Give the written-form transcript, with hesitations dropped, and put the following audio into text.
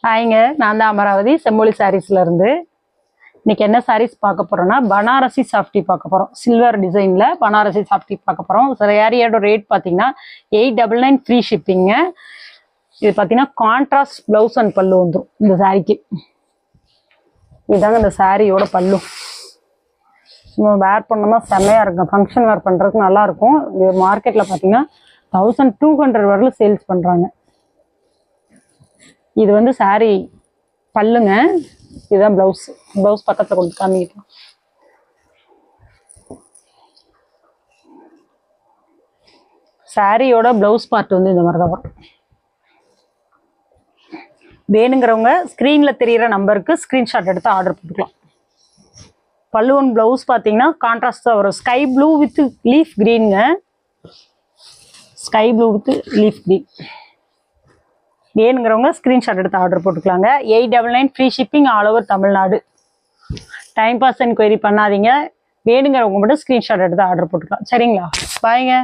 ஹாய்ங்க, நான் தான் அமராவதி செம்மொழி சாரீஸ்ல இருந்து. இன்னைக்கு என்ன சாரீஸ் பார்க்க போறோம்னா பனாரசி சாஃப்டி பார்க்க போறோம். சில்வர் டிசைன்ல பனாரசி சாஃப்டி பார்க்க போறோம். சாரியோட ரேட் பார்த்தீங்கன்னா 899 ஃப்ரீ ஷிப்பிங்க. இது பார்த்தீங்கன்னா கான்ட்ராஸ்ட் பிளவுஸ் அண்ட் பல்லு வந்துடும் இந்த சாரிக்கு. இதுதாங்க இந்த சாரியோட பல்லு. வேர் பண்ணோம்னா செம்மையா இருக்கும். ஃபங்க்ஷன் வேர் பண்றதுக்கு நல்லா இருக்கும். இது மார்க்கெட்ல பார்த்தீங்கன்னா 1200 வரையிலும் சேல்ஸ் பண்றாங்க. இது வந்து சாரி பல்லுங்க. இதுதான் பிளவுஸ். பிளவுஸ் பக்கத்துல கொண்டு காமிக்கலாம். சாரியோட பிளவுஸ் பார்ட் வந்து இந்த மாதிரி தான் வரும். வேணுங்கிறவங்க ஸ்கிரீன்ல தெரியிற நம்பருக்கு ஸ்கிரீன்ஷாட் எடுத்து ஆர்டர் போட்டுக்கலாம். பல்லுவன் பிளவுஸ் பார்த்தீங்கன்னா கான்ட்ராஸ்டாக வரும். ஸ்கை ப்ளூ வித் லீஃப் கிரீனுங்க. Sky blue with leaf green. வேணுங்கிறவங்க ஸ்க்ரீன்ஷாட் எடுத்து ஆர்டர் போட்டுக்கலாங்க. 899 free shipping all over Tamil Nadu. Time pass enquiry பண்ணாதீங்க. வேணுங்கிறவங்க மட்டும் ஸ்க்ரீன்ஷாட் எடுத்து ஆர்டர் போட்டுக்கலாம். சரிங்களா? பாய்ங்க.